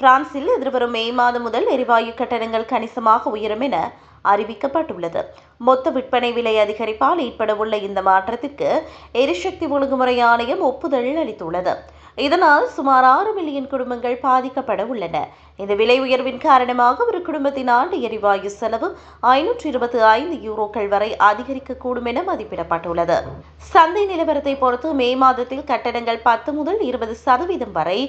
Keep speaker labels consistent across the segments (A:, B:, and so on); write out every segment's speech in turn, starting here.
A: பிரான்சில் எதிர்வரும் மே மாதம் முதல் எரிவாயு கட்டணங்கள் கணிசமாக உயரும் என அறிவிக்கப்பட்டுள்ளது. மொத்த விற்பனை விலை அதிகரிப்பால் ஏற்படவுள்ள இந்த மாற்றத்திற்கு எரிசக்தி ஒழுங்குமுறை ஆணையம் ஒப்புதல் அளித்துள்ளது. இதனால் சுமார் 6 மில்லியன் குடும்பங்கள் பாதிக்கப்பட உள்ளன. இந்த விலை உயர்வின் காரணமாக ஒரு குடும்பத்தின் ஆண்டு எரிவாயு செலவு 525 யூரோக்கள் வரை அதிகரிக்கக்கூடும் என மதிப்பிடப்பட்டுள்ளது. சந்தை நிலவரத்தை பொறுத்து மே மாதத்தில் கட்டணங்கள் 10 முதல் 20% வரை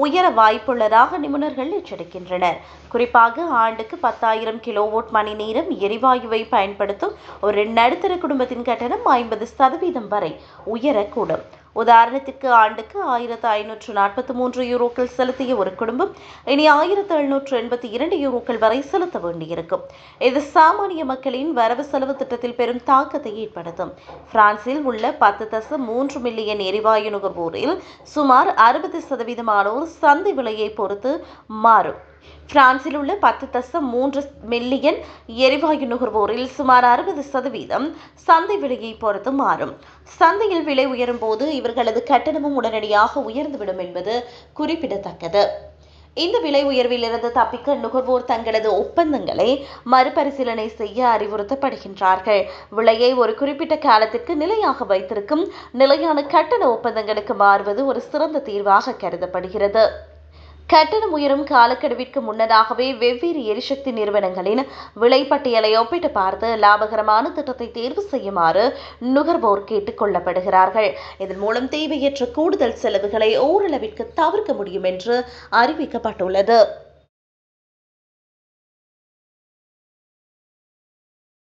A: உயர வாய்ப்புள்ளதாக நிபுணர்கள் எச்சரிக்கின்றனர். குறிப்பாக ஆண்டுக்கு 10,000 கிலோவாட் மணி நேரம் எரிவாயுவை பயன்படுத்தும் ஒரு நடுத்தர குடும்பத்தின் கட்டணம் 50% வரை உயரக்கூடும். உதாரணத்திற்கு ஆண்டுக்கு 1,543 யூரோக்கள் செலுத்திய ஒரு குடும்பம் இனி 1,782 யூரோக்கள் வரை செலுத்த வேண்டியிருக்கும். இது சாமானிய மக்களின் வரவு செலவு திட்டத்தில் பெரும் தாக்கத்தை ஏற்படுத்தும். பிரான்சில் உள்ள 10.3 மில்லியன் எரிவாயு நுகர்வோரில் சுமார் 60% சந்தை விலையை பொறுத்து மாறும். பிரான்சில் உள்ள 10.3 மில்லியன் எரிவாயு நுகர்வோரில் சுமார் 60% சந்தை விலையை பொறுத்து மாறும். சந்தையில் விலை உயரும் போது இவர்களது கட்டணமும் உடனடியாக உயர்ந்துவிடும் என்பது குறிப்பிடத்தக்கது. இந்த விலை உயர்விலிருந்து தப்பிக்க நுகர்வோர் தங்களது ஒப்பந்தங்களை மறுபரிசீலனை செய்ய அறிவுறுத்தப்படுகின்றார்கள். விலையை ஒரு குறிப்பிட்ட காலத்திற்கு நிலையாக வைத்திருக்கும் நிலையான கட்டண ஒப்பந்தங்களுக்கு மாறுவது ஒரு சிறந்த தீர்வாக கருதப்படுகிறது. கட்டணம் உயரும் காலக்கெடுவிற்கு முன்னதாகவே வெவ்வேறு எரிசக்தி நிறுவனங்களின் விலைப்பட்டியலை ஒப்பிட்டு பார்த்து லாபகரமான திட்டத்தை தேர்வு செய்யுமாறு நுகர்வோர் கேட்டுக் கொள்ளப்படுகிறார்கள். இதன் மூலம் தேவையற்ற கூடுதல் செலவுகளை ஓரளவிற்கு தவிர்க்க முடியும் என்று அறிவிக்கப்பட்டுள்ளது.